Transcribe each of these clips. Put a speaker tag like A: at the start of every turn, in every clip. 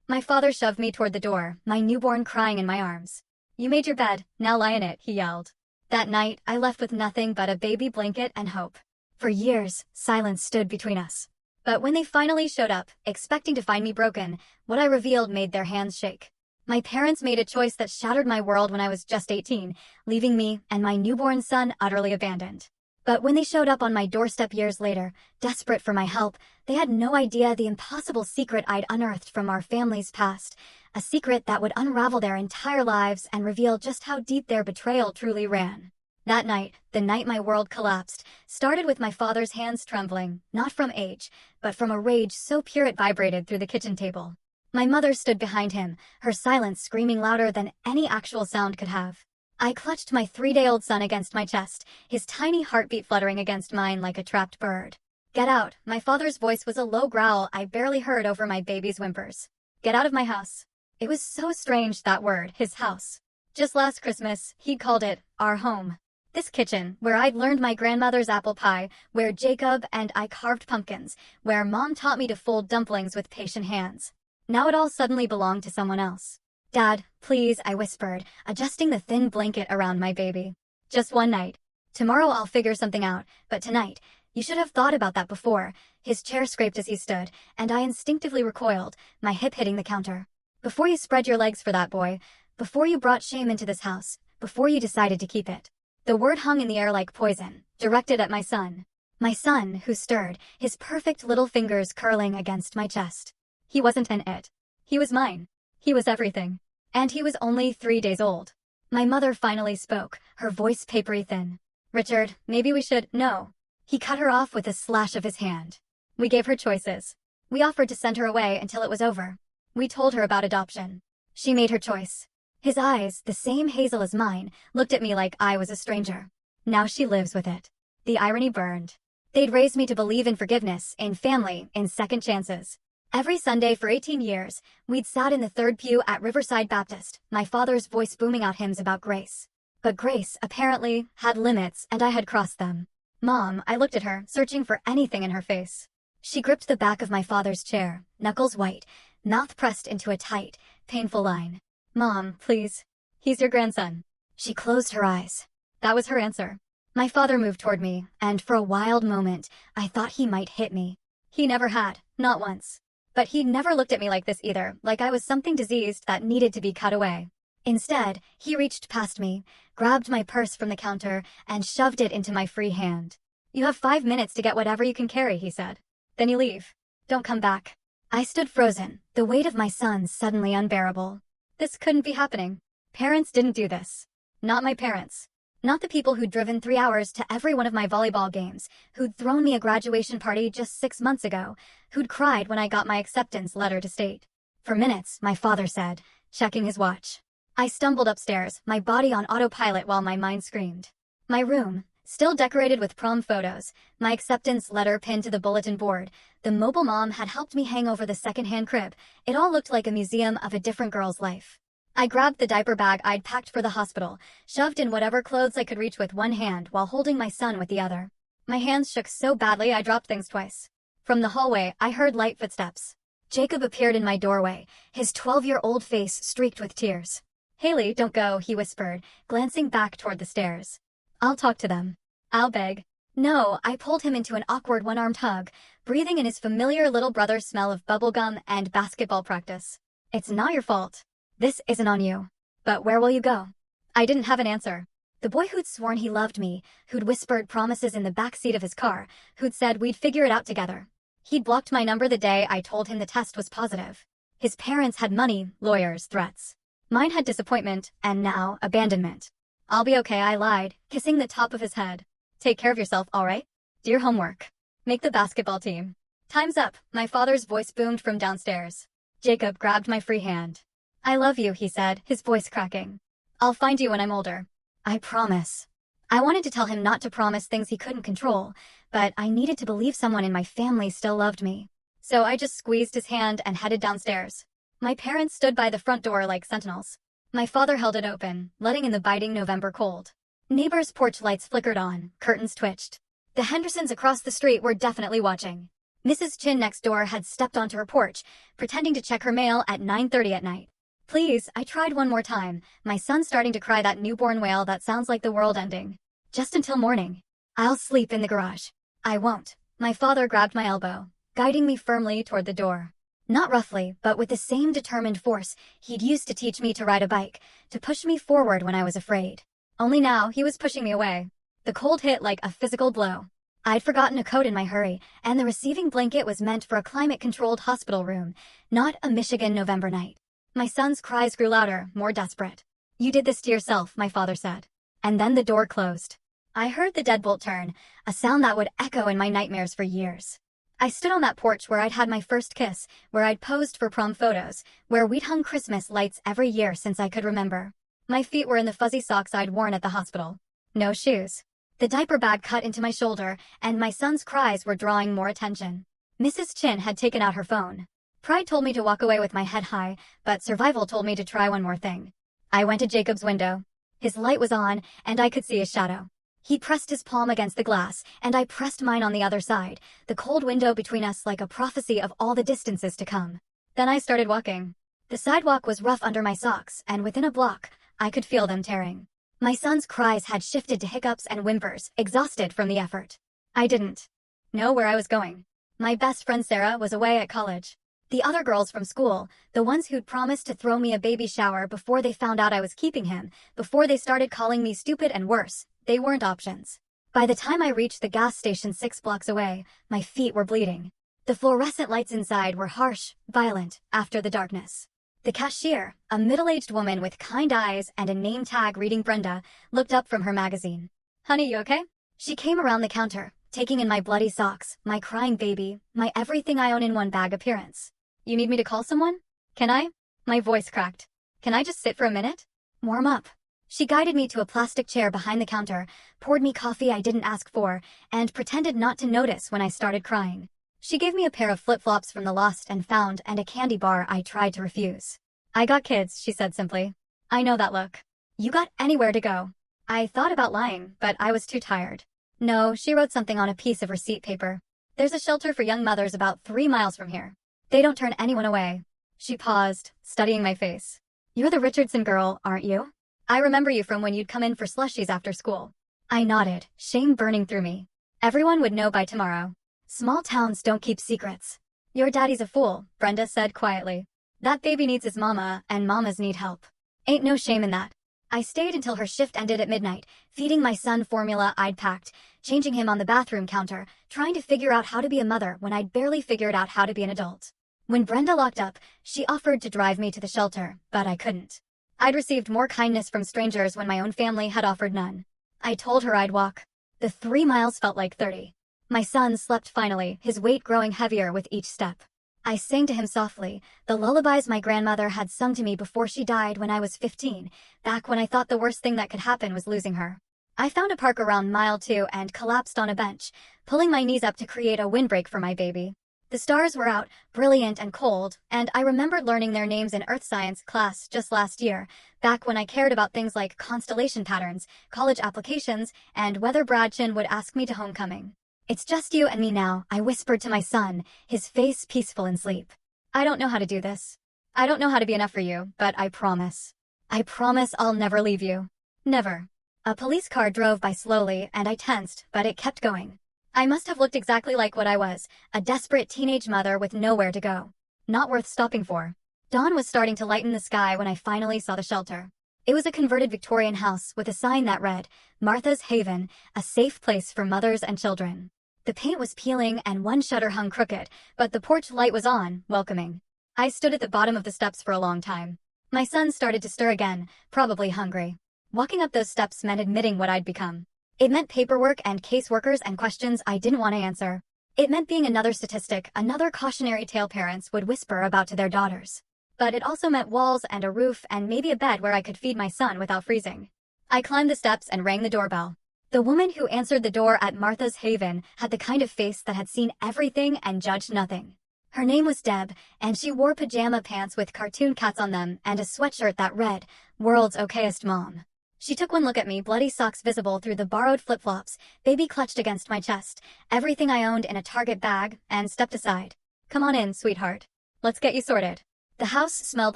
A: My father shoved me toward the door, my newborn crying in my arms. "You made your bed, now lie in it," he yelled. That night, I left with nothing but a baby blanket and hope. For years, silence stood between us. But when they finally showed up, expecting to find me broken, what I revealed made their hands shake. My parents made a choice that shattered my world when I was just 18, leaving me and my newborn son utterly abandoned. But when they showed up on my doorstep years later, desperate for my help, they had no idea the impossible secret I'd unearthed from our family's past, a secret that would unravel their entire lives and reveal just how deep their betrayal truly ran. That night, the night my world collapsed, started with my father's hands trembling, not from age, but from a rage so pure it vibrated through the kitchen table. My mother stood behind him, her silence screaming louder than any actual sound could have. I clutched my 3-day-old son against my chest, his tiny heartbeat fluttering against mine like a trapped bird. "Get out." My father's voice was a low growl I barely heard over my baby's whimpers. "Get out of my house." It was so strange, that word, his house. Just last Christmas, he'd called it our home. This kitchen, where I'd learned my grandmother's apple pie, where Jacob and I carved pumpkins, where Mom taught me to fold dumplings with patient hands. Now it all suddenly belonged to someone else. "Dad, please," I whispered, adjusting the thin blanket around my baby. "Just one night. Tomorrow I'll figure something out, but tonight, you should have thought about that before." His chair scraped as he stood, and I instinctively recoiled, my hip hitting the counter. "Before you spread your legs for that boy, before you brought shame into this house, before you decided to keep it." The word hung in the air like poison, directed at my son. My son, who stirred, his perfect little fingers curling against my chest. He wasn't an it. He was mine. He was everything. And he was only 3 days old. My mother finally spoke, her voice papery thin. "Richard, maybe we should—" "No." He cut her off with a slash of his hand. "We gave her choices. We offered to send her away until it was over. We told her about adoption. She made her choice." His eyes, the same hazel as mine, looked at me like I was a stranger. "Now she lives with it." The irony burned. They'd raised me to believe in forgiveness, in family, in second chances. Every Sunday for 18 years, we'd sat in the third pew at Riverside Baptist, my father's voice booming out hymns about grace. But grace, apparently, had limits, and I had crossed them. "Mom," I looked at her, searching for anything in her face. She gripped the back of my father's chair, knuckles white, mouth pressed into a tight, painful line. "Mom, please. He's your grandson." She closed her eyes. That was her answer. My father moved toward me, and for a wild moment, I thought he might hit me. He never had, not once. But he never looked at me like this either, like I was something diseased that needed to be cut away. Instead, he reached past me, grabbed my purse from the counter, and shoved it into my free hand. "You have 5 minutes to get whatever you can carry," he said. "Then you leave. Don't come back." I stood frozen, the weight of my son suddenly unbearable. This couldn't be happening. Parents didn't do this. Not my parents. Not the people who'd driven 3 hours to every one of my volleyball games, who'd thrown me a graduation party just 6 months ago, who'd cried when I got my acceptance letter to state. "For minutes," my father said, checking his watch. I stumbled upstairs, my body on autopilot while my mind screamed. My room, still decorated with prom photos, my acceptance letter pinned to the bulletin board, the mobile mom had helped me hang over the secondhand crib. It all looked like a museum of a different girl's life. I grabbed the diaper bag I'd packed for the hospital, shoved in whatever clothes I could reach with one hand while holding my son with the other. My hands shook so badly I dropped things twice. From the hallway, I heard light footsteps. Jacob appeared in my doorway, his 12-year-old face streaked with tears. "Haley, don't go," he whispered, glancing back toward the stairs. "I'll talk to them. I'll beg." "No," I pulled him into an awkward one-armed hug, breathing in his familiar little brother's smell of bubblegum and basketball practice. "It's not your fault. This isn't on you. But where will you go?" I didn't have an answer. The boy who'd sworn he loved me, who'd whispered promises in the backseat of his car, who'd said we'd figure it out together. He'd blocked my number the day I told him the test was positive. His parents had money, lawyers, threats. Mine had disappointment, and now, abandonment. "I'll be okay," I lied, kissing the top of his head. "Take care of yourself, all right? Do your homework. Make the basketball team." "Time's up," my father's voice boomed from downstairs. Jacob grabbed my free hand. "I love you," he said, his voice cracking. "I'll find you when I'm older. I promise." I wanted to tell him not to promise things he couldn't control, but I needed to believe someone in my family still loved me. So I just squeezed his hand and headed downstairs. My parents stood by the front door like sentinels. My father held it open, letting in the biting November cold. Neighbors' porch lights flickered on, curtains twitched. The Hendersons across the street were definitely watching. Mrs. Chin next door had stepped onto her porch, pretending to check her mail at 9:30 at night. Please, I tried one more time, my son's starting to cry that newborn wail that sounds like the world ending. Just until morning. I'll sleep in the garage. I won't. My father grabbed my elbow, guiding me firmly toward the door. Not roughly, but with the same determined force he'd used to teach me to ride a bike, to push me forward when I was afraid. Only now he was pushing me away. The cold hit like a physical blow. I'd forgotten a coat in my hurry, and the receiving blanket was meant for a climate-controlled hospital room, not a Michigan November night. My son's cries grew louder, more desperate. You did this to yourself, my father said. And then the door closed. I heard the deadbolt turn, a sound that would echo in my nightmares for years. I stood on that porch where I'd had my first kiss, where I'd posed for prom photos, where we'd hung Christmas lights every year since I could remember. My feet were in the fuzzy socks I'd worn at the hospital. No shoes. The diaper bag cut into my shoulder, and my son's cries were drawing more attention. Mrs. Chin had taken out her phone. Pride told me to walk away with my head high, but survival told me to try one more thing. I went to Jacob's window. His light was on, and I could see his shadow. He pressed his palm against the glass, and I pressed mine on the other side, the cold window between us like a prophecy of all the distances to come. Then I started walking. The sidewalk was rough under my socks, and within a block, I could feel them tearing. My son's cries had shifted to hiccups and whimpers, exhausted from the effort. I didn't know where I was going. My best friend Sarah was away at college. The other girls from school, the ones who'd promised to throw me a baby shower before they found out I was keeping him, before they started calling me stupid and worse, they weren't options. By the time I reached the gas station 6 blocks away, my feet were bleeding. The fluorescent lights inside were harsh, violent, after the darkness. The cashier, a middle-aged woman with kind eyes and a name tag reading Brenda, looked up from her magazine. Honey, you okay? She came around the counter, taking in my bloody socks, my crying baby, my everything I own in one bag appearance. You need me to call someone? Can I? My voice cracked. Can I just sit for a minute? Warm up. She guided me to a plastic chair behind the counter, poured me coffee I didn't ask for, and pretended not to notice when I started crying. She gave me a pair of flip-flops from the lost and found and a candy bar I tried to refuse. I got kids, she said simply. I know that look. You got anywhere to go. I thought about lying, but I was too tired. No, she wrote something on a piece of receipt paper. There's a shelter for young mothers about 3 miles from here. They don't turn anyone away. She paused, studying my face. You're the Richardson girl, aren't you? I remember you from when you'd come in for slushies after school. I nodded, shame burning through me. Everyone would know by tomorrow. Small towns don't keep secrets. Your daddy's a fool, Brenda said quietly. That baby needs his mama, and mamas need help. Ain't no shame in that. I stayed until her shift ended at midnight, feeding my son formula I'd packed, changing him on the bathroom counter, trying to figure out how to be a mother when I'd barely figured out how to be an adult. When Brenda locked up, she offered to drive me to the shelter, but I couldn't. I'd received more kindness from strangers when my own family had offered none. I told her I'd walk. The 3 miles felt like 30. My son slept finally, his weight growing heavier with each step. I sang to him softly, the lullabies my grandmother had sung to me before she died when I was 15, back when I thought the worst thing that could happen was losing her. I found a park around mile 2 and collapsed on a bench, pulling my knees up to create a windbreak for my baby. The stars were out, brilliant and cold, and I remembered learning their names in earth science class just last year, back when I cared about things like constellation patterns, college applications, and whether Brad Chin would ask me to homecoming. It's just you and me now, I whispered to my son, his face peaceful in sleep. I don't know how to do this. I don't know how to be enough for you, but I promise. I promise I'll never leave you. Never. A police car drove by slowly, and I tensed, but it kept going. I must have looked exactly like what I was, a desperate teenage mother with nowhere to go. Not worth stopping for. Dawn was starting to lighten the sky when I finally saw the shelter. It was a converted Victorian house with a sign that read, Martha's Haven, a safe place for mothers and children. The paint was peeling and one shutter hung crooked, but the porch light was on, welcoming. I stood at the bottom of the steps for a long time. My son started to stir again, probably hungry. Walking up those steps meant admitting what I'd become. It meant paperwork and caseworkers and questions I didn't want to answer. It meant being another statistic, another cautionary tale parents would whisper about to their daughters. But it also meant walls and a roof and maybe a bed where I could feed my son without freezing. I climbed the steps and rang the doorbell. The woman who answered the door at Martha's Haven had the kind of face that had seen everything and judged nothing. Her name was Deb, and she wore pajama pants with cartoon cats on them and a sweatshirt that read, World's Okayest Mom. She took one look at me, bloody socks visible through the borrowed flip-flops, baby clutched against my chest, everything I owned in a Target bag, and stepped aside. "Come on in, sweetheart. Let's get you sorted." The house smelled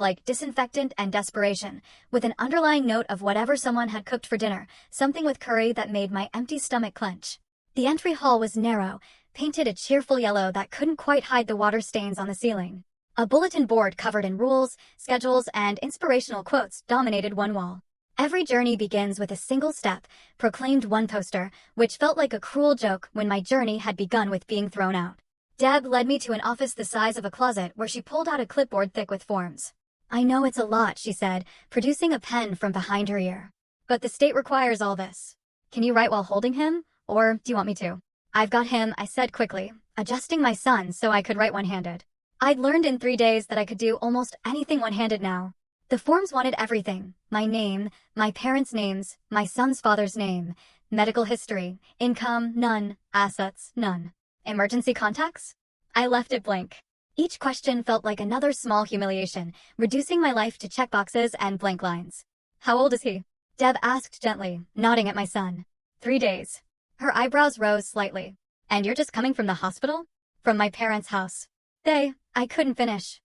A: like disinfectant and desperation, with an underlying note of whatever someone had cooked for dinner, something with curry that made my empty stomach clench. The entry hall was narrow, painted a cheerful yellow that couldn't quite hide the water stains on the ceiling. A bulletin board covered in rules, schedules, and inspirational quotes dominated one wall. "Every journey begins with a single step," proclaimed one poster, which felt like a cruel joke when my journey had begun with being thrown out. Deb led me to an office the size of a closet where she pulled out a clipboard thick with forms. "I know it's a lot," she said, producing a pen from behind her ear. "But the state requires all this. Can you write while holding him? Or do you want me to?" "I've got him," I said quickly, adjusting my son so I could write one-handed. I'd learned in 3 days that I could do almost anything one-handed now. The forms wanted everything: my name, my parents' names, my son's father's name, medical history, income, none, assets, none. Emergency contacts? I left it blank. Each question felt like another small humiliation, reducing my life to checkboxes and blank lines. "How old is he?" Deb asked gently, nodding at my son. 3 days. Her eyebrows rose slightly. "And you're just coming from the hospital?" "From my parents' house." I couldn't finish.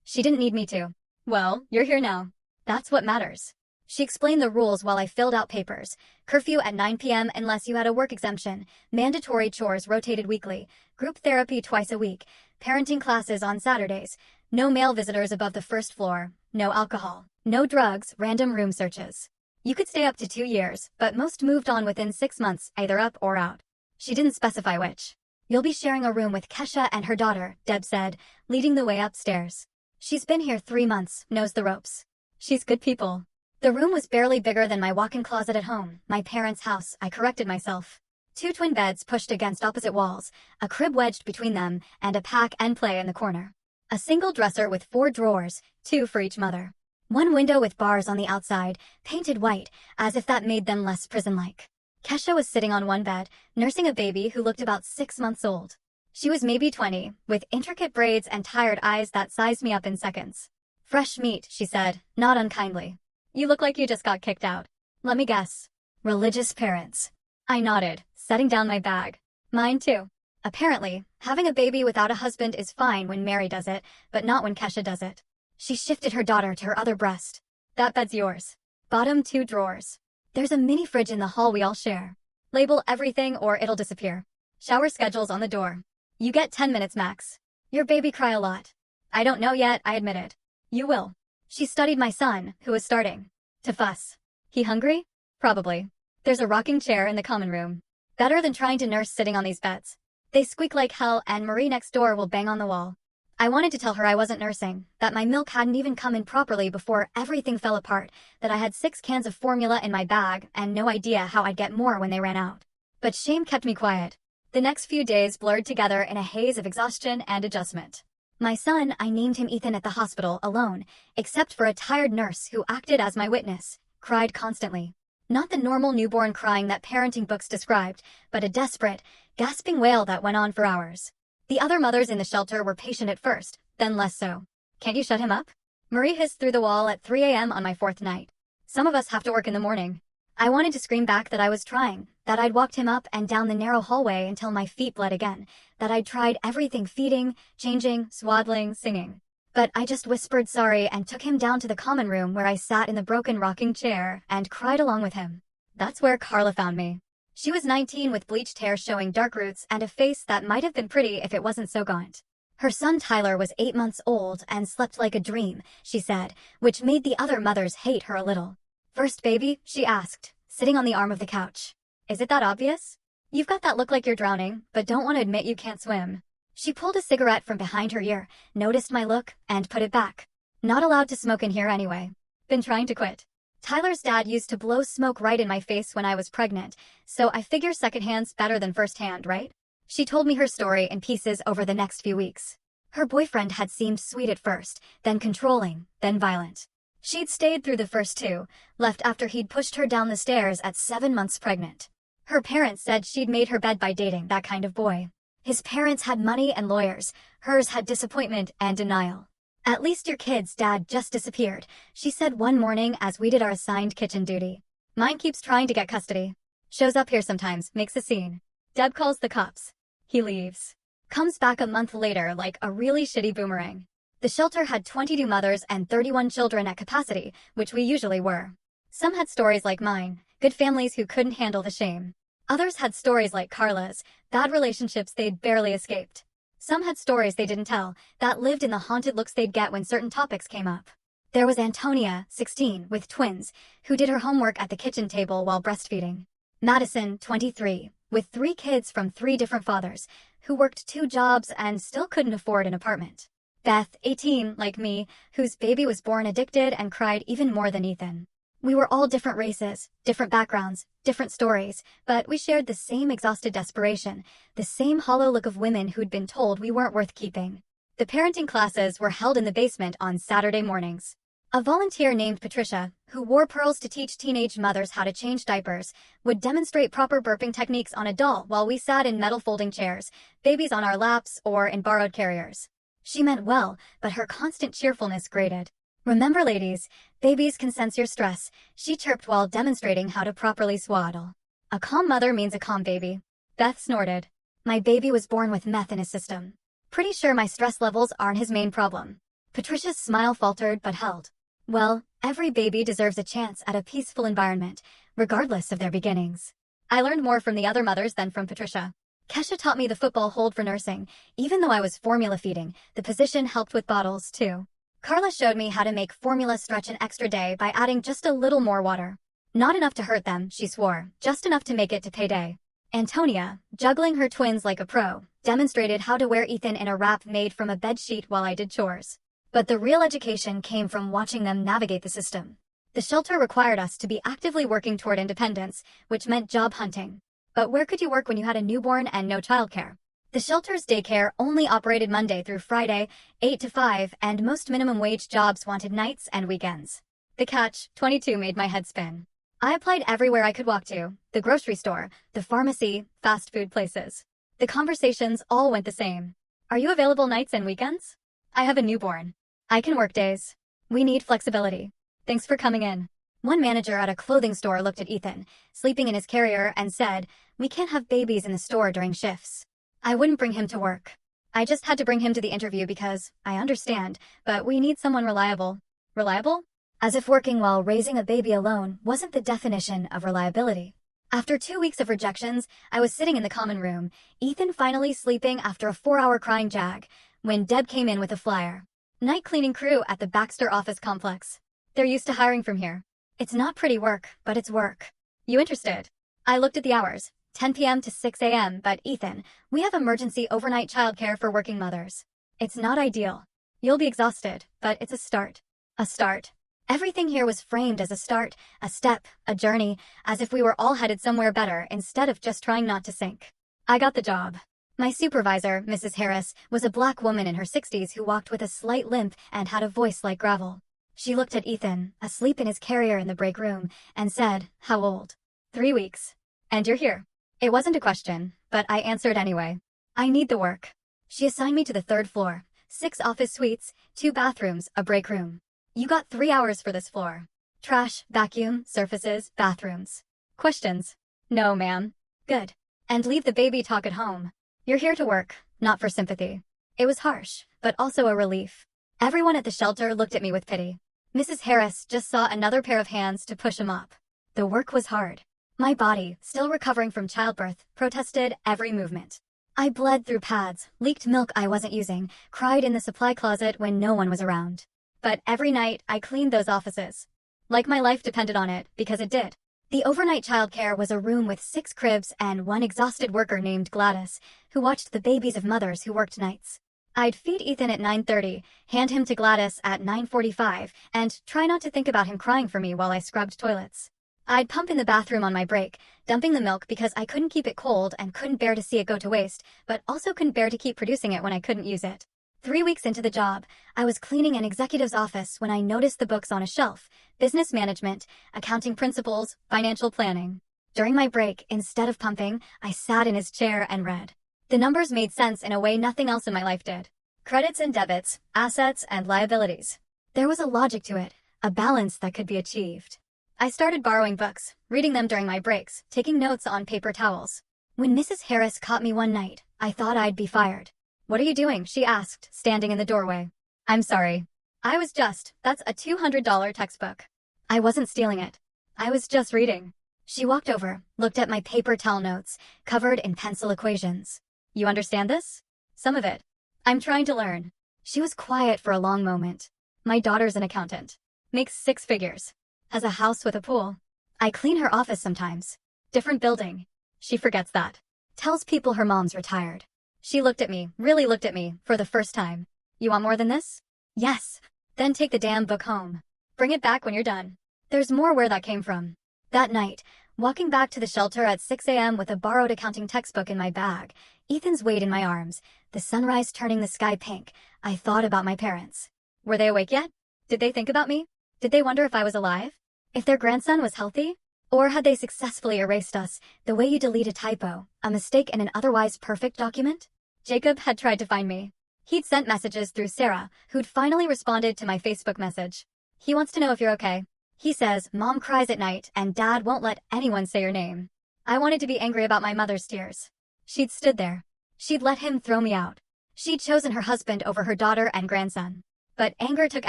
A: She didn't need me to. "Well, you're here now. That's what matters." She explained the rules while I filled out papers. Curfew at 9 p.m. unless you had a work exemption, mandatory chores rotated weekly, group therapy twice a week, parenting classes on Saturdays, no male visitors above the first floor, no alcohol, no drugs, random room searches. You could stay up to 2 years, but most moved on within 6 months, either up or out. She didn't specify which. "You'll be sharing a room with Kesha and her daughter," Deb said, leading the way upstairs. "She's been here 3 months, knows the ropes. She's good people." The room was barely bigger than my walk-in closet at home, my parents' house, I corrected myself. 2 twin beds pushed against opposite walls, a crib wedged between them, and a pack and play in the corner. A single dresser with 4 drawers, 2 for each mother. One window with bars on the outside, painted white, as if that made them less prison-like. Kesha was sitting on one bed, nursing a baby who looked about 6 months old. She was maybe 20, with intricate braids and tired eyes that sized me up in seconds. "Fresh meat," she said, not unkindly. "You look like you just got kicked out." "Let me guess. Religious parents." I nodded, setting down my bag. "Mine too." Apparently, having a baby without a husband is fine when Mary does it, but not when Kesha does it. She shifted her daughter to her other breast. "That bed's yours. Bottom 2 drawers. There's a mini fridge in the hall we all share. Label everything or it'll disappear. Shower schedule's on the door. You get 10 minutes max. Your baby cry a lot." "I don't know yet," I admitted. "You will." She studied my son, who was starting to fuss. "He hungry?" "Probably. There's a rocking chair in the common room. Better than trying to nurse sitting on these beds. They squeak like hell and Marie next door will bang on the wall." I wanted to tell her I wasn't nursing, that my milk hadn't even come in properly before everything fell apart, that I had 6 cans of formula in my bag and no idea how I'd get more when they ran out. But shame kept me quiet. The next few days blurred together in a haze of exhaustion and adjustment. My son, I named him Ethan at the hospital, alone, except for a tired nurse who acted as my witness, cried constantly. Not the normal newborn crying that parenting books described, but a desperate, gasping wail that went on for hours. The other mothers in the shelter were patient at first, then less so. "Can't you shut him up?" Marie hissed through the wall at 3 a.m. on my 4th night. "Some of us have to work in the morning." I wanted to scream back that I was trying, that I'd walked him up and down the narrow hallway until my feet bled again, that I'd tried everything: feeding, changing, swaddling, singing. But I just whispered sorry and took him down to the common room where I sat in the broken rocking chair and cried along with him. That's where Carla found me. She was 19 with bleached hair showing dark roots and a face that might have been pretty if it wasn't so gaunt. Her son Tyler was 8 months old and slept like a dream, she said, which made the other mothers hate her a little. "First baby?" she asked, sitting on the arm of the couch. "Is it that obvious? You've got that look like you're drowning, but don't want to admit you can't swim." She pulled a cigarette from behind her ear, noticed my look, and put it back. "Not allowed to smoke in here anyway. Been trying to quit. Tyler's dad used to blow smoke right in my face when I was pregnant, so I figure secondhand's better than firsthand, right?" She told me her story in pieces over the next few weeks. Her boyfriend had seemed sweet at first, then controlling, then violent. She'd stayed through the first 2, left after he'd pushed her down the stairs at 7 months pregnant. Her parents said she'd made her bed by dating that kind of boy. His parents had money and lawyers, hers had disappointment and denial. "At least your kid's dad just disappeared," she said one morning as we did our assigned kitchen duty. Mine keeps trying to get custody. Shows up here sometimes, makes a scene. Deb calls the cops. He leaves. Comes back a month later like a really shitty boomerang. The shelter had 22 mothers and 31 children at capacity, which we usually were. Some had stories like mine, good families who couldn't handle the shame. Others had stories like Carla's, bad relationships they'd barely escaped. Some had stories they didn't tell, that lived in the haunted looks they'd get when certain topics came up. There was Antonia, 16, with twins, who did her homework at the kitchen table while breastfeeding. Madison, 23, with 3 kids from 3 different fathers, who worked 2 jobs and still couldn't afford an apartment. Beth, 18, like me, whose baby was born addicted and cried even more than Ethan. We were all different races, different backgrounds, different stories, but we shared the same exhausted desperation, the same hollow look of women who'd been told we weren't worth keeping. The parenting classes were held in the basement on Saturday mornings. A volunteer named Patricia, who wore pearls to teach teenage mothers how to change diapers, would demonstrate proper burping techniques on a doll while we sat in metal folding chairs, babies on our laps or in borrowed carriers. She meant well, but her constant cheerfulness grated. "Remember, ladies, babies can sense your stress," she chirped while demonstrating how to properly swaddle. "A calm mother means a calm baby." Beth snorted. "My baby was born with meth in his system. Pretty sure my stress levels aren't his main problem." Patricia's smile faltered but held. "Well, every baby deserves a chance at a peaceful environment, regardless of their beginnings." I learned more from the other mothers than from Patricia. Kesha taught me the football hold for nursing. Even though I was formula feeding, the position helped with bottles, too. Carla showed me how to make formula stretch an extra day by adding just a little more water. Not enough to hurt them, she swore, just enough to make it to payday. Antonia, juggling her twins like a pro, demonstrated how to wear Ethan in a wrap made from a bedsheet while I did chores. But the real education came from watching them navigate the system. The shelter required us to be actively working toward independence, which meant job hunting. But where could you work when you had a newborn and no childcare? The shelter's daycare only operated Monday through Friday, 8 to 5, and most minimum wage jobs wanted nights and weekends. The catch, 22, made my head spin. I applied everywhere I could walk to, the grocery store, the pharmacy, fast food places. The conversations all went the same. "Are you available nights and weekends?" "I have a newborn. I can work days. We need flexibility. Thanks for coming in." One manager at a clothing store looked at Ethan, sleeping in his carrier, and said, "We can't have babies in the store during shifts." I wouldn't bring him to work. I just had to bring him to the interview because, I understand, but we need someone reliable. Reliable? As if working while raising a baby alone wasn't the definition of reliability. After 2 weeks of rejections, I was sitting in the common room, Ethan finally sleeping after a 4-hour crying jag, when Deb came in with a flyer. "Night cleaning crew at the Baxter office complex. They're used to hiring from here. It's not pretty work, but it's work. You interested?" I looked at the hours. 10 p.m. to 6 a.m., but Ethan, we have emergency overnight childcare for working mothers. It's not ideal. You'll be exhausted, but it's a start. A start. Everything here was framed as a start, a step, a journey, as if we were all headed somewhere better instead of just trying not to sink. I got the job. My supervisor, Mrs. Harris, was a black woman in her 60s who walked with a slight limp and had a voice like gravel. She looked at Ethan, asleep in his carrier in the break room, and said, "How old?" 3 weeks. "And you're here." It wasn't a question, but I answered anyway. "I need the work." She assigned me to the 3rd floor, 6 office suites, 2 bathrooms, a break room. "You got 3 hours for this floor. Trash, vacuum, surfaces, bathrooms. Questions?" "No, ma'am." "Good. And leave the baby talk at home. You're here to work, not for sympathy." It was harsh, but also a relief. Everyone at the shelter looked at me with pity. Mrs. Harris just saw another pair of hands to push him up. The work was hard. My body, still recovering from childbirth, protested every movement. I bled through pads, leaked milk I wasn't using, cried in the supply closet when no one was around. But every night, I cleaned those offices. Like my life depended on it, because it did. The overnight childcare was a room with 6 cribs and one exhausted worker named Gladys, who watched the babies of mothers who worked nights. I'd feed Ethan at 9:30, hand him to Gladys at 9:45, and try not to think about him crying for me while I scrubbed toilets. I'd pump in the bathroom on my break, dumping the milk because I couldn't keep it cold and couldn't bear to see it go to waste, but also couldn't bear to keep producing it when I couldn't use it. 3 weeks into the job, I was cleaning an executive's office when I noticed the books on a shelf: business management, accounting principles, financial planning. During my break, instead of pumping, I sat in his chair and read. The numbers made sense in a way nothing else in my life did. Credits and debits, assets and liabilities. There was a logic to it, a balance that could be achieved. I started borrowing books, reading them during my breaks, taking notes on paper towels. When Mrs. Harris caught me one night, I thought I'd be fired. "What are you doing?" she asked, standing in the doorway. "I'm sorry. That's a $200 textbook." I wasn't stealing it. I was just reading. She walked over, looked at my paper towel notes, covered in pencil equations. "You understand this?" "Some of it. I'm trying to learn." She was quiet for a long moment. "My daughter's an accountant. Makes 6 figures. Has a house with a pool. I clean her office sometimes. Different building. She forgets that. Tells people her mom's retired." She looked at me, really looked at me, for the first time. "You want more than this?" "Yes." "Then take the damn book home. Bring it back when you're done." There's more where that came from. That night, walking back to the shelter at 6 a.m. with a borrowed accounting textbook in my bag, Ethan's weight in my arms, the sunrise turning the sky pink, I thought about my parents. Were they awake yet? Did they think about me? Did they wonder if I was alive? If their grandson was healthy? Or had they successfully erased us, the way you delete a typo, a mistake in an otherwise perfect document? Jacob had tried to find me. He'd sent messages through Sarah, who'd finally responded to my Facebook message. "He wants to know if you're okay. He says Mom cries at night and Dad won't let anyone say your name." I wanted to be angry about my mother's tears. She'd stood there. She'd let him throw me out. She'd chosen her husband over her daughter and grandson. But anger took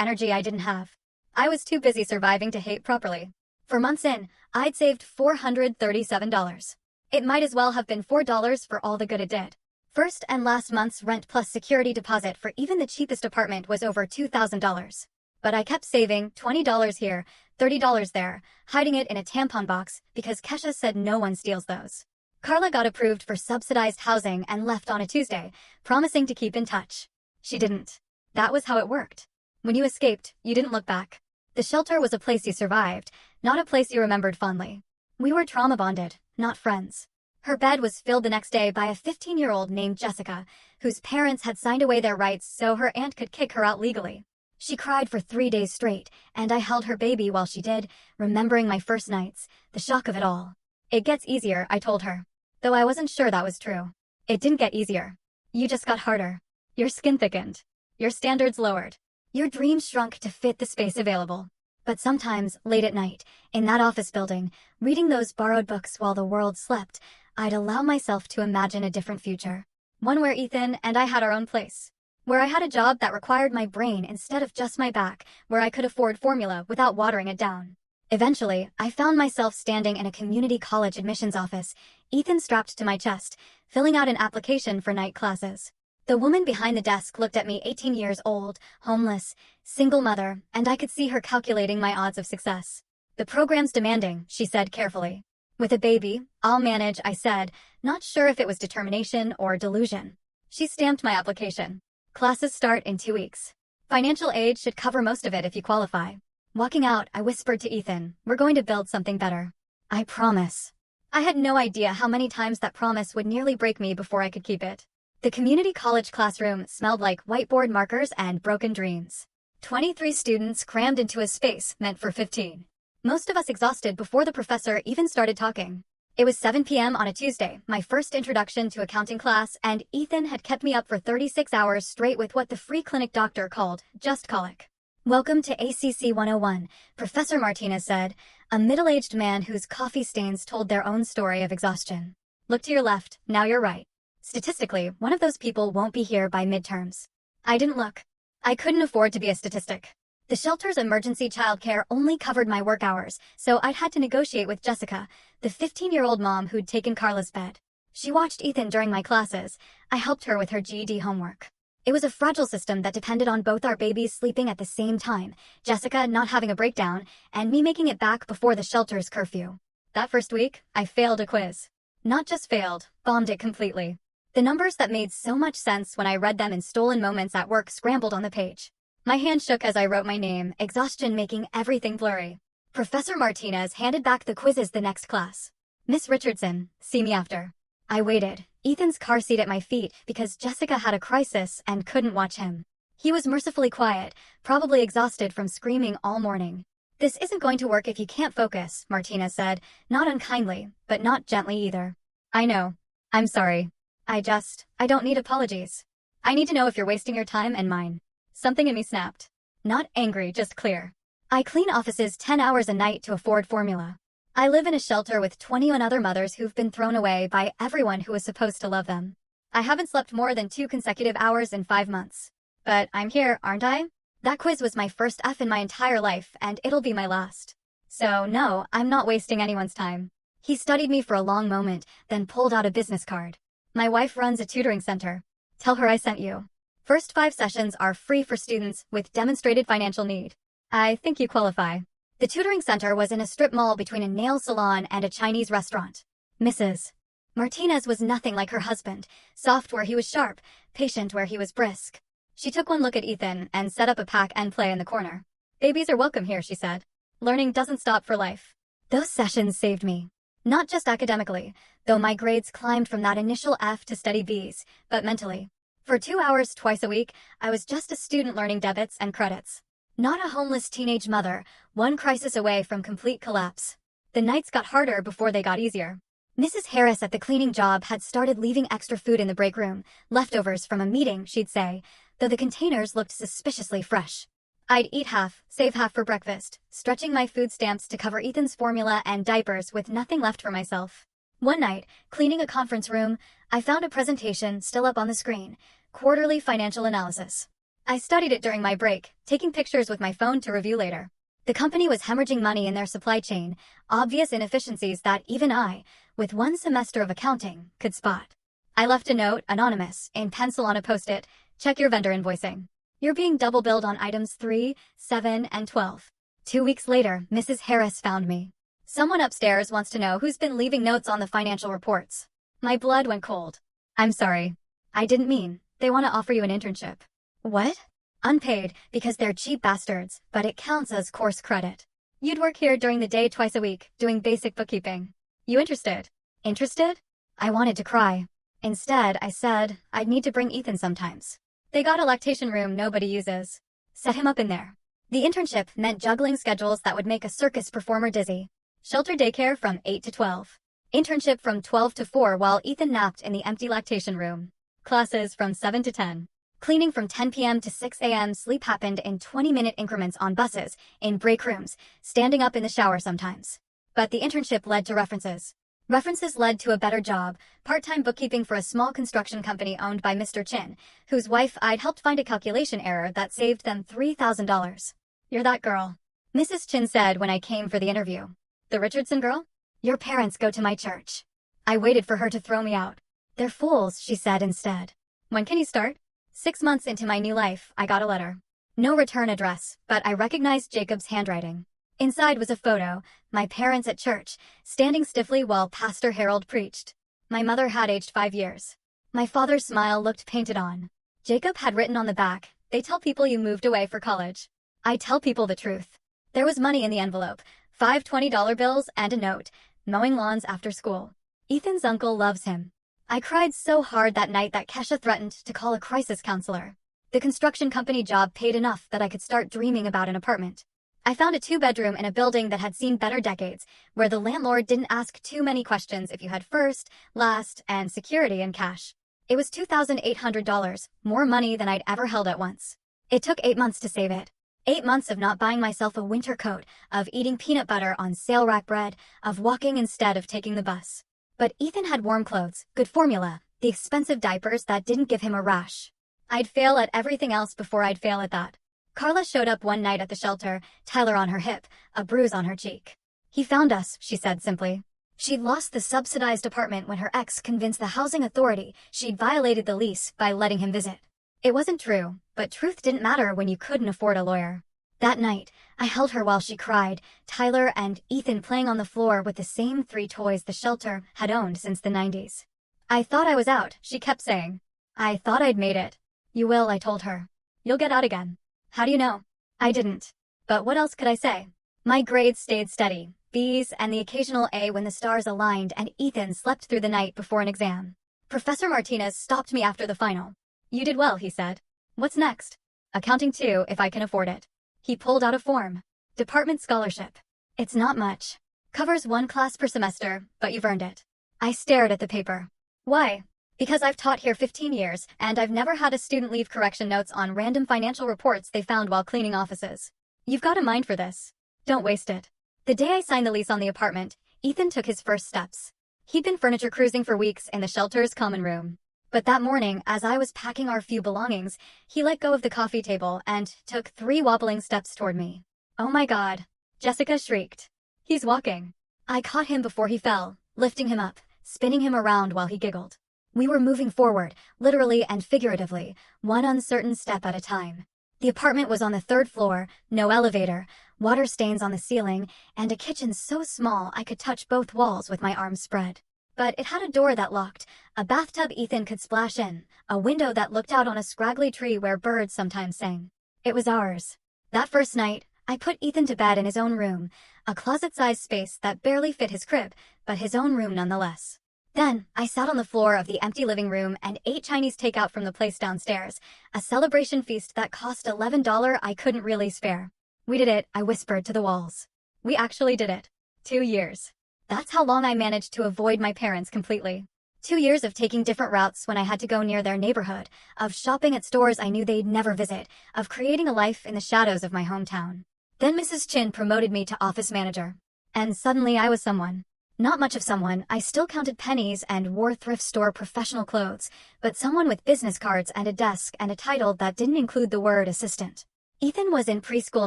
A: energy I didn't have. I was too busy surviving to hate properly. For months in, I'd saved $437. It might as well have been $4 for all the good it did. First and last month's rent plus security deposit for even the cheapest apartment was over $2,000. But I kept saving $20 here, $30 there, hiding it in a tampon box because Kesha said no one steals those. Carla got approved for subsidized housing and left on a Tuesday, promising to keep in touch. She didn't. That was how it worked. When you escaped, you didn't look back. The shelter was a place you survived, not a place you remembered fondly. We were trauma bonded, not friends. Her bed was filled the next day by a 15-year-old named Jessica, whose parents had signed away their rights so her aunt could kick her out legally. She cried for 3 days straight, and I held her baby while she did, remembering my first nights, the shock of it all. "It gets easier," I told her. Though I wasn't sure that was true. It didn't get easier. You just got harder. Your skin thickened. Your standards lowered. Your dreams shrunk to fit the space available. But sometimes, late at night, in that office building, reading those borrowed books while the world slept, I'd allow myself to imagine a different future. One where Ethan and I had our own place. Where I had a job that required my brain instead of just my back, where I could afford formula without watering it down. Eventually, I found myself standing in a community college admissions office, Ethan strapped to my chest, filling out an application for night classes. The woman behind the desk looked at me, 18 years old, homeless, single mother, and I could see her calculating my odds of success. "The program's demanding," she said carefully. "With a baby, I'll manage," I said, not sure if it was determination or delusion. She stamped my application. "Classes start in 2 weeks. Financial aid should cover most of it if you qualify." Walking out, I whispered to Ethan, "We're going to build something better. I promise." I had no idea how many times that promise would nearly break me before I could keep it. The community college classroom smelled like whiteboard markers and broken dreams. 23 students crammed into a space meant for 15. Most of us exhausted before the professor even started talking. It was 7 p.m. on a Tuesday, my first introduction to accounting class, and Ethan had kept me up for 36 hours straight with what the free clinic doctor called just colic. "Welcome to ACC 101, Professor Martinez said, a middle-aged man whose coffee stains told their own story of exhaustion. Look to your left, now you're right. Statistically, one of those people won't be here by midterms." I didn't look. I couldn't afford to be a statistic. The shelter's emergency childcare only covered my work hours, so I'd had to negotiate with Jessica, the 15-year-old mom who'd taken Carla's bed. She watched Ethan during my classes. I helped her with her GED homework. It was a fragile system that depended on both our babies sleeping at the same time, Jessica not having a breakdown, and me making it back before the shelter's curfew. That first week, I failed a quiz. Not just failed, bombed it completely. The numbers that made so much sense when I read them in stolen moments at work scrambled on the page. My hand shook as I wrote my name, exhaustion making everything blurry. Professor Martinez handed back the quizzes the next class. "Miss Richardson, see me after." I waited, Ethan's car seat at my feet, because Jessica had a crisis and couldn't watch him. He was mercifully quiet, probably exhausted from screaming all morning. "This isn't going to work if you can't focus," Martinez said, not unkindly, but not gently either. "I know. I'm sorry. I don't need apologies. I need to know if you're wasting your time and mine." Something in me snapped. Not angry, just clear. I clean offices 10 hours a night to afford formula. I live in a shelter with 21 other mothers who've been thrown away by everyone who was supposed to love them. I haven't slept more than 2 consecutive hours in 5 months. But I'm here, aren't I? That quiz was my first F in my entire life, and it'll be my last. So no, I'm not wasting anyone's time. He studied me for a long moment, then pulled out a business card. My wife runs a tutoring center. Tell her I sent you. First 5 sessions are free for students with demonstrated financial need. I think you qualify. The tutoring center was in a strip mall between a nail salon and a Chinese restaurant. Mrs. Martinez was nothing like her husband, soft where he was sharp, patient where he was brisk. She took one look at Ethan and set up a pack and play in the corner. Babies are welcome here, she said. Learning doesn't stop for life. Those sessions saved me. Not just academically, though my grades climbed from that initial F to steady Bs, but mentally. For 2 hours twice a week, I was just a student learning debits and credits. Not a homeless teenage mother, one crisis away from complete collapse. The nights got harder before they got easier. Mrs. Harris at the cleaning job had started leaving extra food in the break room, leftovers from a meeting, she'd say, though the containers looked suspiciously fresh. I'd eat half, save half for breakfast, stretching my food stamps to cover Ethan's formula and diapers with nothing left for myself. One night, cleaning a conference room, I found a presentation still up on the screen, Quarterly Financial Analysis. I studied it during my break, taking pictures with my phone to review later. The company was hemorrhaging money in their supply chain, obvious inefficiencies that even I, with 1 semester of accounting, could spot. I left a note, anonymous, in pencil on a post-it, check your vendor invoicing. You're being double billed on items 3, 7, and 12. 2 weeks later, Mrs. Harris found me. Someone upstairs wants to know who's been leaving notes on the financial reports. My blood went cold. I'm sorry. I didn't mean. They want to offer you an internship. What? Unpaid, because they're cheap bastards, but it counts as course credit. You'd work here during the day twice a week, doing basic bookkeeping. You interested? Interested? I wanted to cry. Instead, I said, I'd need to bring Ethan sometimes. They got a lactation room nobody uses. Set him up in there. The internship meant juggling schedules that would make a circus performer dizzy. Shelter daycare from 8 to 12. Internship from 12 to 4 while Ethan napped in the empty lactation room. Classes from 7 to 10. Cleaning from 10 p.m. to 6 a.m. Sleep happened in 20-minute increments on buses, in break rooms, standing up in the shower sometimes. But the internship led to references. References led to a better job, part-time bookkeeping for a small construction company owned by Mr. Chin, whose wife I'd helped find a calculation error that saved them $3,000. You're that girl, Mrs. Chin said when I came for the interview. The Richardson girl? Your parents go to my church. I waited for her to throw me out. They're fools, she said instead. When can you start? 6 months into my new life, I got a letter. No return address, but I recognized Jacob's handwriting. Inside was a photo, my parents at church, standing stiffly while Pastor Harold preached. My mother had aged 5 years. My father's smile looked painted on. Jacob had written on the back, they tell people you moved away for college. I tell people the truth. There was money in the envelope, 5 $20 bills and a note, mowing lawns after school. Ethan's uncle loves him. I cried so hard that night that Kesha threatened to call a crisis counselor. The construction company job paid enough that I could start dreaming about an apartment. I found a 2-bedroom in a building that had seen better decades, where the landlord didn't ask too many questions if you had first, last, and security and cash. It was $2,800, more money than I'd ever held at once. It took 8 months to save it. 8 months of not buying myself a winter coat, of eating peanut butter on sale rack bread, of walking instead of taking the bus. But Ethan had warm clothes, good formula, the expensive diapers that didn't give him a rash. I'd fail at everything else before I'd fail at that. Carla showed up one night at the shelter, Tyler on her hip, a bruise on her cheek. He found us, she said simply. She'd lost the subsidized apartment when her ex convinced the housing authority she'd violated the lease by letting him visit. It wasn't true, but truth didn't matter when you couldn't afford a lawyer. That night, I held her while she cried, Tyler and Ethan playing on the floor with the same 3 toys the shelter had owned since the 90s. I thought I was out, she kept saying. I thought I'd made it. You will, I told her. You'll get out again. How do you know? I didn't. But what else could I say? My grades stayed steady, B's and the occasional A when the stars aligned, and Ethan slept through the night before an exam. Professor Martinez stopped me after the final. You did well, he said. What's next? Accounting 2 if I can afford it. He pulled out a form. Department scholarship. It's not much. Covers 1 class per semester, but you've earned it. I stared at the paper. Why? Because I've taught here 15 years, and I've never had a student leave correction notes on random financial reports they found while cleaning offices. You've got a mind for this. Don't waste it. The day I signed the lease on the apartment, Ethan took his first steps. He'd been furniture cruising for weeks in the shelter's common room. But that morning, as I was packing our few belongings, he let go of the coffee table and took 3 wobbling steps toward me. "Oh my God," Jessica shrieked. "He's walking." I caught him before he fell, lifting him up, spinning him around while he giggled. We were moving forward, literally and figuratively, one uncertain step at a time. The apartment was on the 3rd floor, no elevator, water stains on the ceiling, and a kitchen so small I could touch both walls with my arms spread. But it had a door that locked, a bathtub Ethan could splash in, a window that looked out on a scraggly tree where birds sometimes sang. It was ours. That first night, I put Ethan to bed in his own room, a closet-sized space that barely fit his crib, but his own room nonetheless. Then, I sat on the floor of the empty living room and ate Chinese takeout from the place downstairs, a celebration feast that cost $11 I couldn't really spare. "We did it," I whispered to the walls. "We actually did it. 2 years. That's how long I managed to avoid my parents completely. 2 years of taking different routes when I had to go near their neighborhood, of shopping at stores I knew they'd never visit, of creating a life in the shadows of my hometown. Then Mrs. Chin promoted me to office manager. And suddenly I was someone. Not much of someone, I still counted pennies and wore thrift store professional clothes, but someone with business cards and a desk and a title that didn't include the word assistant. Ethan was in preschool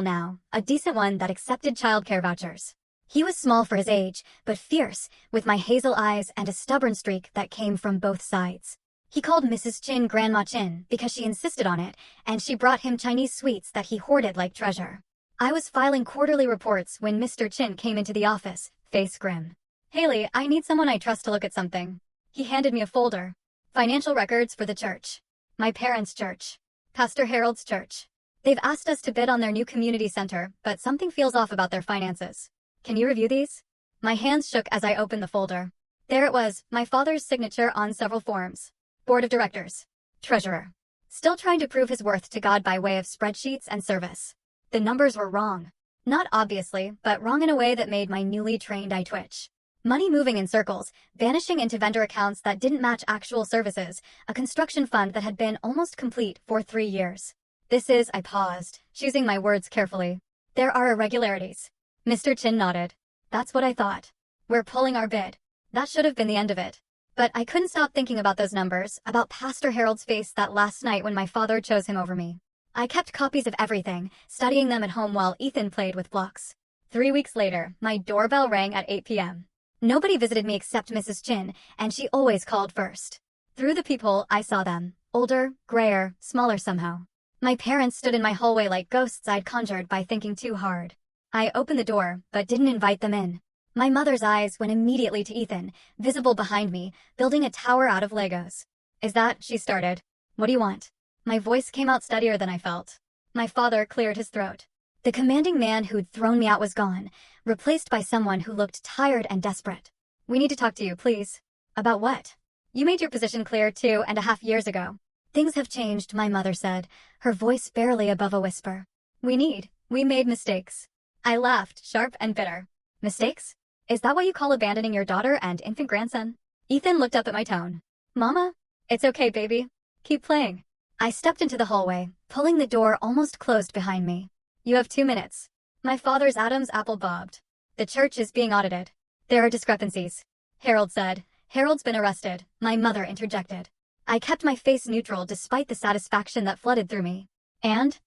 A: now, a decent one that accepted childcare vouchers. He was small for his age, but fierce, with my hazel eyes and a stubborn streak that came from both sides. He called Mrs. Chin Grandma Chin because she insisted on it, and she brought him Chinese sweets that he hoarded like treasure. I was filing quarterly reports when Mr. Chin came into the office, face grim. "Haley, I need someone I trust to look at something." He handed me a folder. "Financial records for the church. My parents' church. Pastor Harold's church. They've asked us to bid on their new community center, but something feels off about their finances. Can you review these?" My hands shook as I opened the folder. There it was, my father's signature on several forms. Board of Directors. Treasurer. Still trying to prove his worth to God by way of spreadsheets and service. The numbers were wrong. Not obviously, but wrong in a way that made my newly trained eye twitch. Money moving in circles, vanishing into vendor accounts that didn't match actual services, a construction fund that had been almost complete for 3 years. I paused, choosing my words carefully. "There are irregularities." Mr. Chin nodded. "That's what I thought. We're pulling our bid." That should have been the end of it. But I couldn't stop thinking about those numbers, about Pastor Harold's face that last night when my father chose him over me. I kept copies of everything, studying them at home while Ethan played with blocks. 3 weeks later, my doorbell rang at 8 p.m. Nobody visited me except Mrs. Chin, and she always called first. Through the peephole, I saw them. Older, grayer, smaller somehow. My parents stood in my hallway like ghosts I'd conjured by thinking too hard. I opened the door, but didn't invite them in. My mother's eyes went immediately to Ethan, visible behind me, building a tower out of Legos. "Is that," she started. "What do you want?" My voice came out steadier than I felt. My father cleared his throat. The commanding man who'd thrown me out was gone, replaced by someone who looked tired and desperate. "We need to talk to you, please." "About what?" "You made your position clear 2.5 years ago." "Things have changed," my mother said, her voice barely above a whisper. We made mistakes." I laughed, sharp and bitter. "Mistakes? Is that what you call abandoning your daughter and infant grandson?" Ethan looked up at my tone. "Mama? It's okay, baby. Keep playing." I stepped into the hallway, pulling the door almost closed behind me. "You have 2 minutes." My father's Adam's apple bobbed. "The church is being audited. There are discrepancies." Harold said. "Harold's been arrested," my mother interjected. I kept my face neutral despite the satisfaction that flooded through me. And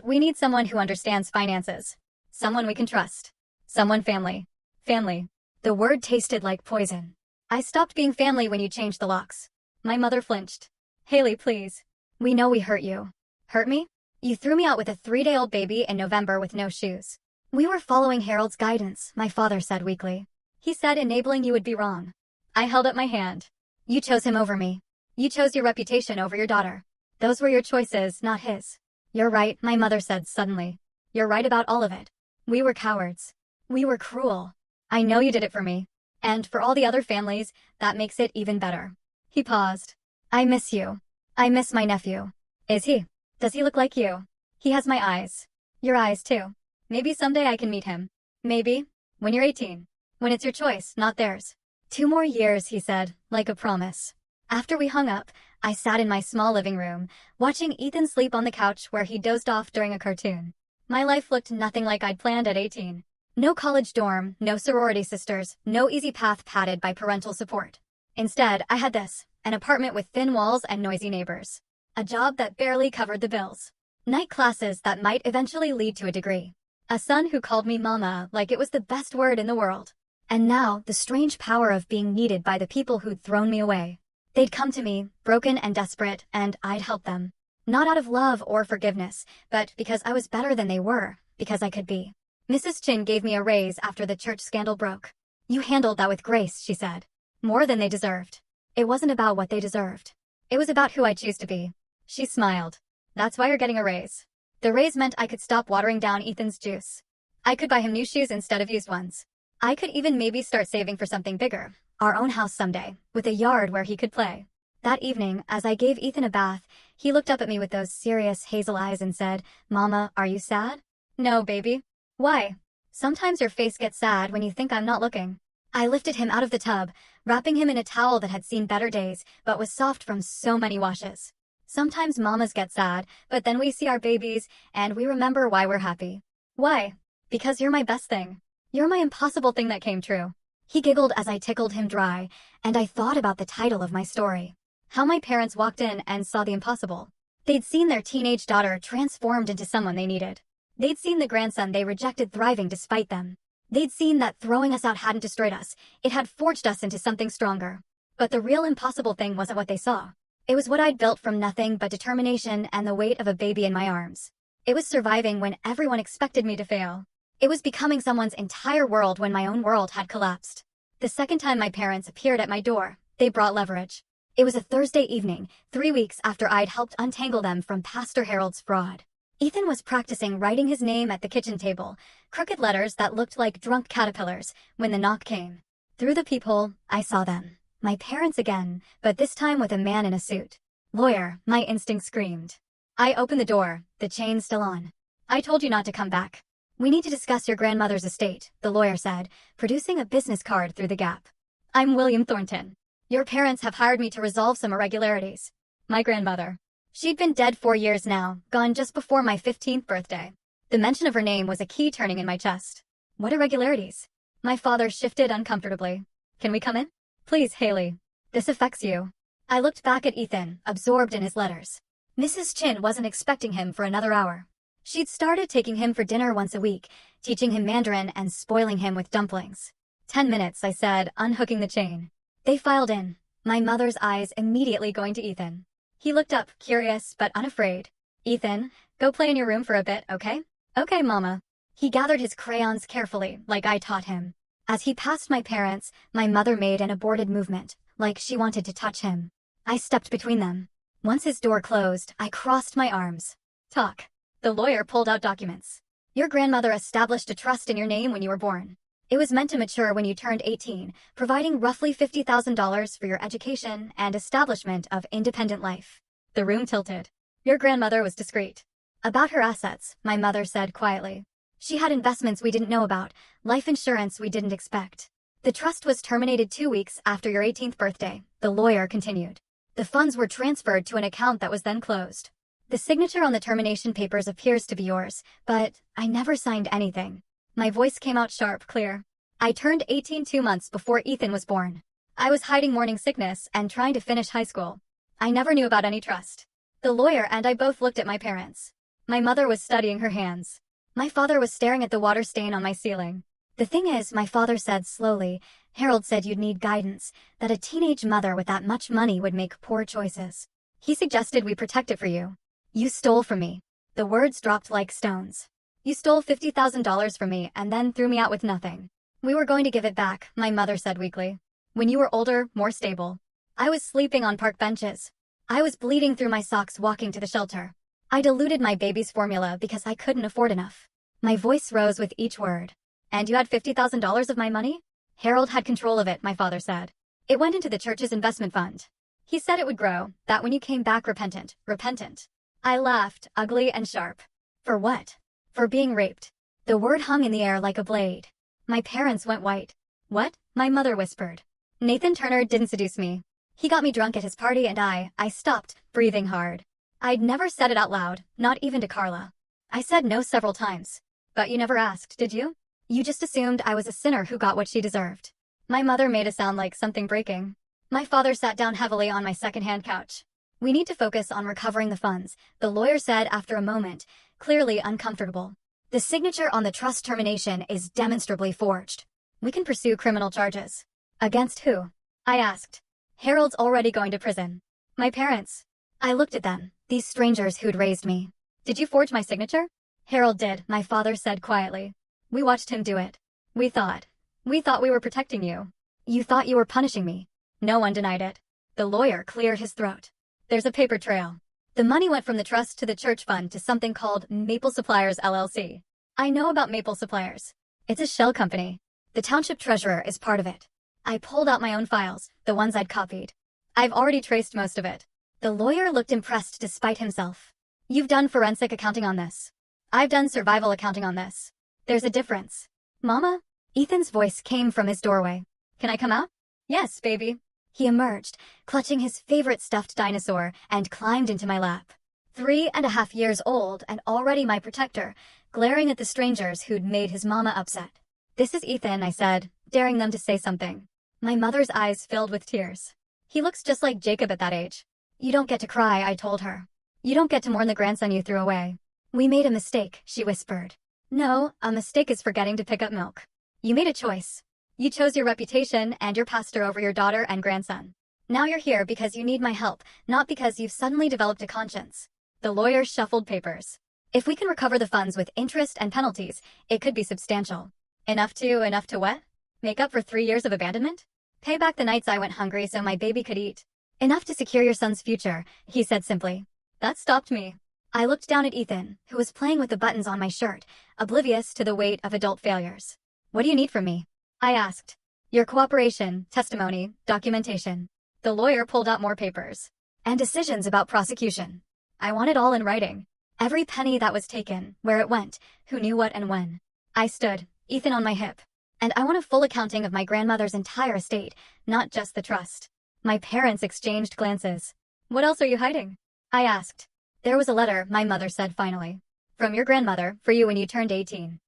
A: we need someone who understands finances. Someone we can trust. Someone family. Family. The word tasted like poison. "I stopped being family when you changed the locks." My mother flinched. "Haley, please. We know we hurt you." "Hurt me? You threw me out with a 3-day-old baby in November with no shoes." "We were following Harold's guidance," my father said weakly. "He said enabling you would be wrong." I held up my hand. "You chose him over me. You chose your reputation over your daughter. Those were your choices, not his." "You're right," my mother said suddenly. "You're right about all of it. We were cowards. We were cruel. I know you did it for me. And for all the other families, that makes it even better." He paused. "I miss you. I miss my nephew." "Is he? Does he look like you?" "He has my eyes. Your eyes, too. Maybe someday I can meet him. Maybe. When you're 18. When it's your choice, not theirs." 2 more years, he said, like a promise. After we hung up, I sat in my small living room, watching Ethan sleep on the couch where he dozed off during a cartoon. My life looked nothing like I'd planned at 18. No college dorm, no sorority sisters, no easy path padded by parental support. Instead, I had this, an apartment with thin walls and noisy neighbors. A job that barely covered the bills. Night classes that might eventually lead to a degree. A son who called me mama like it was the best word in the world. And now, the strange power of being needed by the people who'd thrown me away. They'd come to me, broken and desperate, and I'd help them. Not out of love or forgiveness, but because I was better than they were, because I could be. Mrs. Chin gave me a raise after the church scandal broke. You handled that with grace, she said. More than they deserved. It wasn't about what they deserved. It was about who I choose to be. She smiled. That's why you're getting a raise. The raise meant I could stop watering down Ethan's juice. I could buy him new shoes instead of used ones. I could even maybe start saving for something bigger, our own house someday, with a yard where he could play. That evening, as I gave Ethan a bath, he looked up at me with those serious hazel eyes and said, Mama, are you sad? No, baby. Why? Sometimes your face gets sad when you think I'm not looking. I lifted him out of the tub, wrapping him in a towel that had seen better days, but was soft from so many washes. Sometimes mamas get sad, but then we see our babies, and we remember why we're happy. Why? Because you're my best thing. You're my impossible thing that came true. He giggled as I tickled him dry, and I thought about the title of my story. How my parents walked in and saw the impossible. They'd seen their teenage daughter transformed into someone they needed. They'd seen the grandson they rejected thriving despite them. They'd seen that throwing us out hadn't destroyed us, it had forged us into something stronger. But the real impossible thing wasn't what they saw. It was what I'd built from nothing but determination and the weight of a baby in my arms. It was surviving when everyone expected me to fail. It was becoming someone's entire world when my own world had collapsed. The second time my parents appeared at my door, they brought leverage. It was a Thursday evening, 3 weeks after I'd helped untangle them from Pastor Harold's fraud. Ethan was practicing writing his name at the kitchen table, crooked letters that looked like drunk caterpillars, when the knock came. Through the peephole, I saw them. My parents again, but this time with a man in a suit. Lawyer, my instinct screamed. I opened the door, the chain still on. I told you not to come back. We need to discuss your grandmother's estate, the lawyer said, producing a business card through the gap. I'm William Thornton. Your parents have hired me to resolve some irregularities. My grandmother. She'd been dead 4 years now, gone just before my 15th birthday. The mention of her name was a key turning in my chest. What irregularities? My father shifted uncomfortably. Can we come in? Please, Haley. This affects you. I looked back at Ethan, absorbed in his letters. Mrs. Chin wasn't expecting him for another hour. She'd started taking him for dinner once a week, teaching him Mandarin and spoiling him with dumplings. 10 minutes, I said, unhooking the chain. They filed in, my mother's eyes immediately going to Ethan. He looked up, curious but unafraid. Ethan, go play in your room for a bit, okay? Okay, Mama. He gathered his crayons carefully, like I taught him. As he passed my parents, my mother made an aborted movement, like she wanted to touch him. I stepped between them. Once his door closed, I crossed my arms. Talk. The lawyer pulled out documents. Your grandmother established a trust in your name when you were born. It was meant to mature when you turned 18, providing roughly $50,000 for your education and establishment of independent life. The room tilted. Your grandmother was discreet. About her assets, my mother said quietly. She had investments we didn't know about, life insurance we didn't expect. The trust was terminated 2 weeks after your 18th birthday, the lawyer continued. The funds were transferred to an account that was then closed. The signature on the termination papers appears to be yours, but I never signed anything. My voice came out sharp, clear. I turned 18 2 months before Ethan was born. I was hiding morning sickness and trying to finish high school. I never knew about any trust. The lawyer and I both looked at my parents. My mother was studying her hands. My father was staring at the water stain on my ceiling. The thing is, my father said slowly, Harold said you'd need guidance, that a teenage mother with that much money would make poor choices. He suggested we protect it for you. You stole from me. The words dropped like stones. You stole $50,000 from me and then threw me out with nothing. We were going to give it back, my mother said weakly. When you were older, more stable. I was sleeping on park benches. I was bleeding through my socks walking to the shelter. I diluted my baby's formula because I couldn't afford enough. My voice rose with each word. And you had $50,000 of my money? Harold had control of it, my father said. It went into the church's investment fund. He said it would grow, that when you came back repentant. I laughed, ugly and sharp. For what? For being raped. The word hung in the air like a blade. My parents went white. What? My mother whispered. Nathan Turner didn't seduce me. He got me drunk at his party and I stopped, breathing hard. I'd never said it out loud, not even to Carla. I said no several times. But you never asked, did you? You just assumed I was a sinner who got what she deserved. My mother made it sound like something breaking. My father sat down heavily on my second-hand couch. We need to focus on recovering the funds, the lawyer said after a moment, clearly uncomfortable. The signature on the trust termination is demonstrably forged. We can pursue criminal charges. Against who? I asked. Harold's already going to prison. My parents. I looked at them, these strangers who'd raised me. Did you forge my signature? Harold did, my father said quietly. We watched him do it. We thought we were protecting you. You thought you were punishing me. No one denied it. The lawyer cleared his throat. There's a paper trail. The money went from the trust to the church fund to something called Maple Suppliers LLC. I know about Maple Suppliers. It's a shell company. The township treasurer is part of it. I pulled out my own files, the ones I'd copied. I've already traced most of it. The lawyer looked impressed despite himself. You've done forensic accounting on this. I've done survival accounting on this. There's a difference. Mama? Ethan's voice came from his doorway. Can I come out? Yes, baby. He emerged, clutching his favorite stuffed dinosaur, and climbed into my lap. 3.5 years old and already my protector, glaring at the strangers who'd made his mama upset. This is Ethan, I said, daring them to say something. My mother's eyes filled with tears. He looks just like Jacob at that age. You don't get to cry, I told her. You don't get to mourn the grandson you threw away. We made a mistake, she whispered. No, a mistake is forgetting to pick up milk. You made a choice. You chose your reputation and your pastor over your daughter and grandson. Now you're here because you need my help, not because you've suddenly developed a conscience. The lawyer shuffled papers. If we can recover the funds with interest and penalties, it could be substantial. Enough to what? Make up for 3 years of abandonment? Pay back the nights I went hungry so my baby could eat. Enough to secure your son's future, he said simply. That stopped me. I looked down at Ethan, who was playing with the buttons on my shirt, oblivious to the weight of adult failures. What do you need from me? I asked. Your cooperation, testimony, documentation. The lawyer pulled out more papers. And decisions about prosecution. I want it all in writing. Every penny that was taken, where it went, who knew what and when. I stood, Ethan on my hip. And I want a full accounting of my grandmother's entire estate, not just the trust. My parents exchanged glances. What else are you hiding? I asked. There was a letter, my mother said finally. From your grandmother, for you when you turned 18.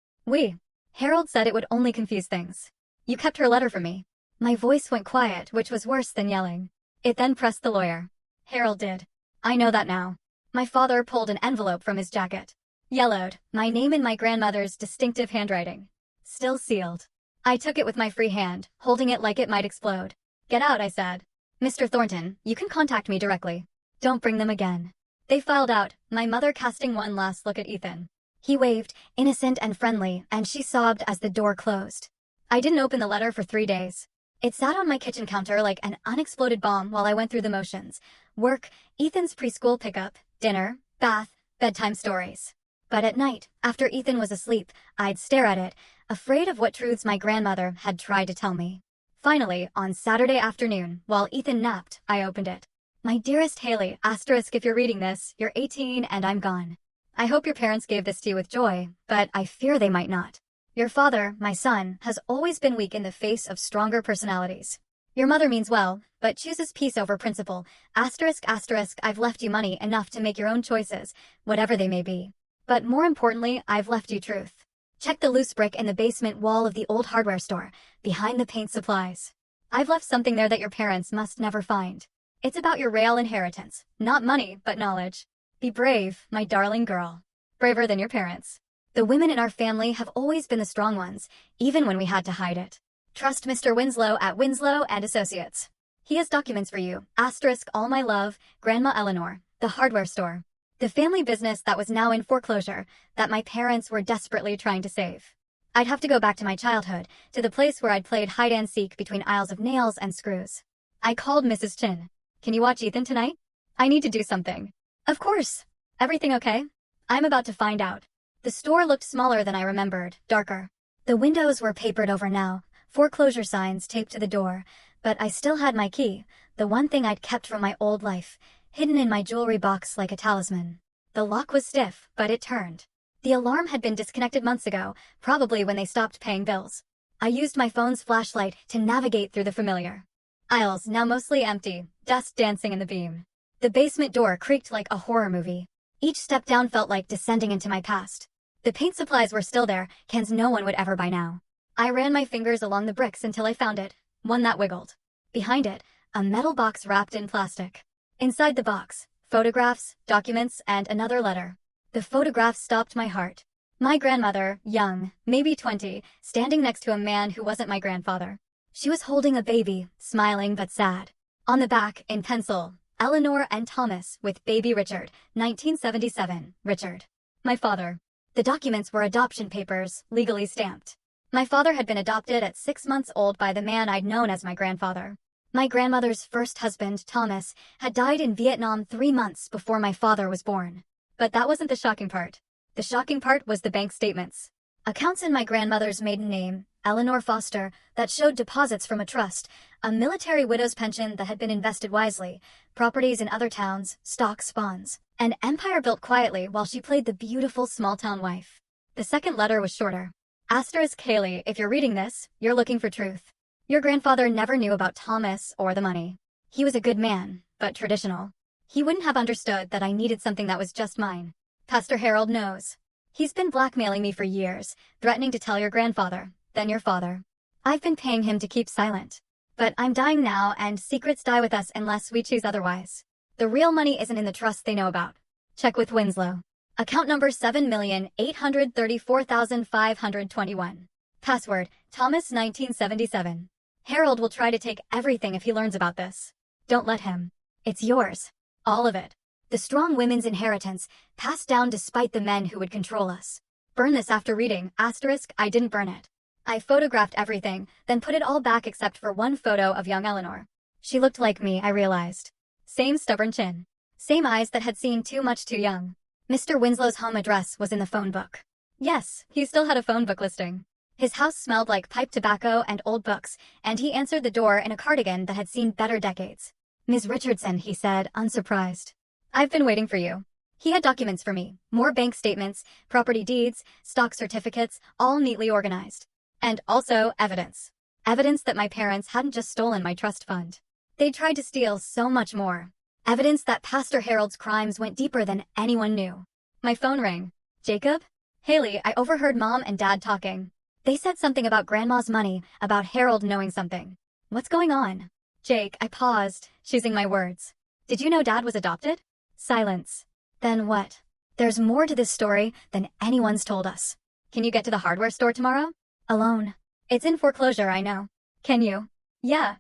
A: Harold said it would only confuse things. You kept her letter from me. My voice went quiet, which was worse than yelling. It then pressed the lawyer. Harold did. I know that now. My father pulled an envelope from his jacket. Yellowed, my name in my grandmother's distinctive handwriting. Still sealed. I took it with my free hand, holding it like it might explode. Get out, I said. Mr. Thornton, you can contact me directly. Don't bring them again. They filed out, my mother casting one last look at Ethan. He waved, innocent and friendly, and she sobbed as the door closed. I didn't open the letter for 3 days. It sat on my kitchen counter like an unexploded bomb while I went through the motions. Work, Ethan's preschool pickup, dinner, bath, bedtime stories. But at night, after Ethan was asleep, I'd stare at it, afraid of what truths my grandmother had tried to tell me. Finally, on Saturday afternoon, while Ethan napped, I opened it. My dearest Haley, asterisk if you're reading this, you're 18 and I'm gone. I hope your parents gave this to you with joy, but I fear they might not. Your father, my son, has always been weak in the face of stronger personalities. Your mother means well, but chooses peace over principle. Asterisk asterisk I've left you money enough to make your own choices, whatever they may be. But more importantly, I've left you truth. Check the loose brick in the basement wall of the old hardware store, behind the paint supplies. I've left something there that your parents must never find. It's about your real inheritance, not money, but knowledge. Be brave, my darling girl. Braver than your parents. The women in our family have always been the strong ones, even when we had to hide it. Trust Mr. Winslow at Winslow and Associates. He has documents for you. Asterisk all my love, Grandma Eleanor, the hardware store. The family business that was now in foreclosure, that my parents were desperately trying to save. I'd have to go back to my childhood, to the place where I'd played hide-and-seek between aisles of nails and screws. I called Mrs. Chin. Can you watch Ethan tonight? I need to do something. Of course. Everything okay? I'm about to find out. The store looked smaller than I remembered, darker. The windows were papered over now, foreclosure signs taped to the door, but I still had my key, the one thing I'd kept from my old life, hidden in my jewelry box like a talisman. The lock was stiff, but it turned. The alarm had been disconnected months ago, probably when they stopped paying bills. I used my phone's flashlight to navigate through the familiar. Aisles now mostly empty, dust dancing in the beam. The basement door creaked like a horror movie. Each step down felt like descending into my past. The paint supplies were still there, cans no one would ever buy now. I ran my fingers along the bricks until I found it, one that wiggled. Behind it, a metal box wrapped in plastic. Inside the box, photographs, documents, and another letter. The photograph stopped my heart. My grandmother, young, maybe 20, standing next to a man who wasn't my grandfather. She was holding a baby, smiling but sad. On the back, in pencil, Eleanor and Thomas with baby Richard, 1977, Richard. My father. The documents were adoption papers, legally stamped. My father had been adopted at 6 months old by the man I'd known as my grandfather. My grandmother's first husband, Thomas, had died in Vietnam 3 months before my father was born. But that wasn't the shocking part. The shocking part was the bank statements. Accounts in my grandmother's maiden name, Eleanor Foster, that showed deposits from a trust, a military widow's pension that had been invested wisely, properties in other towns, stocks, bonds. An empire built quietly while she played the beautiful small-town wife. The second letter was shorter. Asterisk Haley, if you're reading this, you're looking for truth. Your grandfather never knew about Thomas or the money. He was a good man, but traditional. He wouldn't have understood that I needed something that was just mine. Pastor Harold knows. He's been blackmailing me for years, threatening to tell your grandfather, then your father. I've been paying him to keep silent. But I'm dying now, and secrets die with us unless we choose otherwise. The real money isn't in the trust they know about. Check with Winslow. Account number 7,834,521. Password, Thomas 1977. Harold will try to take everything if he learns about this. Don't let him. It's yours. All of it. The strong women's inheritance, passed down despite the men who would control us. Burn this after reading, asterisk, I didn't burn it. I photographed everything, then put it all back except for one photo of young Eleanor. She looked like me, I realized. Same stubborn chin. Same eyes that had seen too much too young. Mr. Winslow's home address was in the phone book. Yes, he still had a phone book listing. His house smelled like pipe tobacco and old books, and he answered the door in a cardigan that had seen better decades. Ms. Richardson, he said, unsurprised. I've been waiting for you. He had documents for me, more bank statements, property deeds, stock certificates, all neatly organized. And also evidence. Evidence that my parents hadn't just stolen my trust fund. They'd tried to steal so much more. Evidence that Pastor Harold's crimes went deeper than anyone knew. My phone rang. Jacob? Haley, I overheard Mom and Dad talking. They said something about Grandma's money, about Harold knowing something. What's going on? Jake, I paused, choosing my words. Did you know Dad was adopted? Silence. Then what? There's more to this story than anyone's told us. Can you get to the hardware store tomorrow? Alone. It's in foreclosure, I know. Can you? Yeah,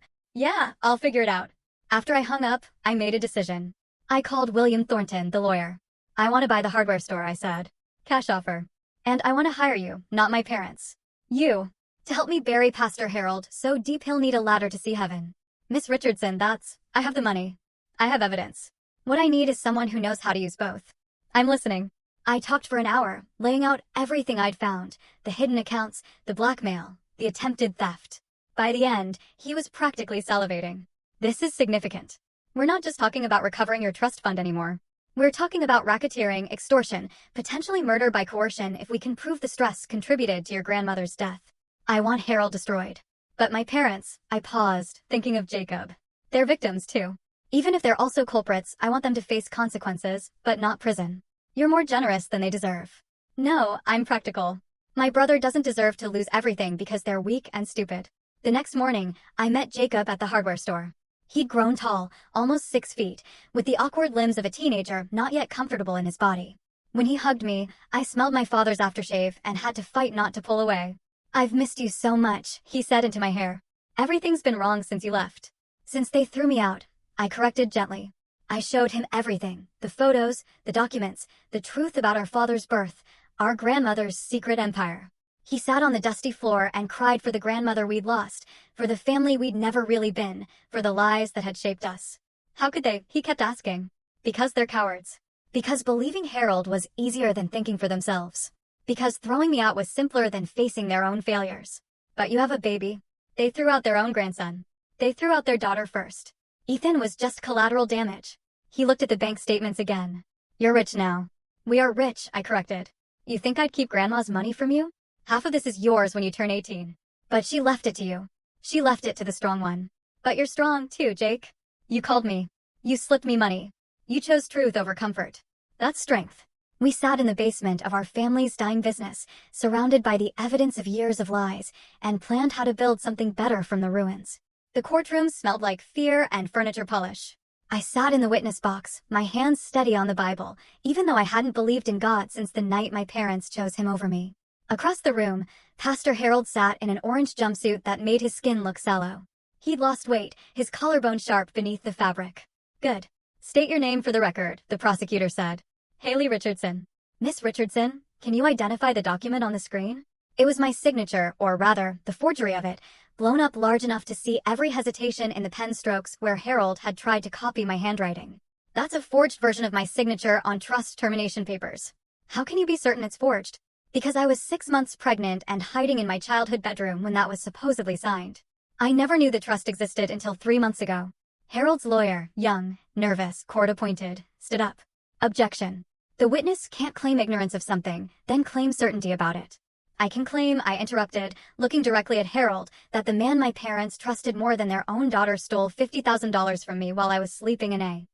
A: I'll figure it out. After I hung up, I made a decision. I called William Thornton, the lawyer. I want to buy the hardware store, I said. Cash offer. And I want to hire you, not my parents. You. To help me bury Pastor Harold so deep he'll need a ladder to see heaven. Miss Richardson, I have the money. I have evidence. What I need is someone who knows how to use both. I'm listening. I talked for an hour, laying out everything I'd found, the hidden accounts, the blackmail, the attempted theft. By the end, he was practically salivating. This is significant. We're not just talking about recovering your trust fund anymore. We're talking about racketeering, extortion, potentially murder by coercion if we can prove the stress contributed to your grandmother's death. I want Harold destroyed. But my parents, I paused, thinking of Jacob. They're victims too. Even if they're also culprits, I want them to face consequences, but not prison. You're more generous than they deserve. No, I'm practical. My brother doesn't deserve to lose everything because they're weak and stupid. The next morning, I met Jacob at the hardware store. He'd grown tall, almost 6 feet, with the awkward limbs of a teenager not yet comfortable in his body. When he hugged me, I smelled my father's aftershave and had to fight not to pull away. I've missed you so much, he said into my hair. Everything's been wrong since you left. Since they threw me out, I corrected gently. I showed him everything, the photos, the documents, the truth about our father's birth, our grandmother's secret empire. He sat on the dusty floor and cried for the grandmother we'd lost, for the family we'd never really been, for the lies that had shaped us. How could they? He kept asking. Because they're cowards. Because believing Harold was easier than thinking for themselves. Because throwing me out was simpler than facing their own failures. But you have a baby. They threw out their own grandson. They threw out their daughter first. Ethan was just collateral damage. He looked at the bank statements again. You're rich now. We are rich, I corrected. You think I'd keep Grandma's money from you? Half of this is yours when you turn 18. But she left it to you. She left it to the strong one. But you're strong too, Jake. You called me. You slipped me money. You chose truth over comfort. That's strength. We sat in the basement of our family's dying business, surrounded by the evidence of years of lies, and planned how to build something better from the ruins. The courtroom smelled like fear and furniture polish. I sat in the witness box, my hands steady on the Bible, even though I hadn't believed in God since the night my parents chose him over me. Across the room, Pastor Harold sat in an orange jumpsuit that made his skin look sallow. He'd lost weight, his collarbone sharp beneath the fabric. Good. State your name for the record, the prosecutor said. Haley Richardson. Miss Richardson, can you identify the document on the screen? It was my signature, or rather, the forgery of it, blown up large enough to see every hesitation in the pen strokes where Harold had tried to copy my handwriting. That's a forged version of my signature on trust termination papers. How can you be certain it's forged? Because I was 6 months pregnant and hiding in my childhood bedroom when that was supposedly signed. I never knew the trust existed until 3 months ago. Harold's lawyer, young, nervous, court-appointed, stood up. Objection. The witness can't claim ignorance of something, then claim certainty about it. I can claim, I interrupted, looking directly at Harold, that the man my parents trusted more than their own daughter stole $50,000 from me while I was sleeping in a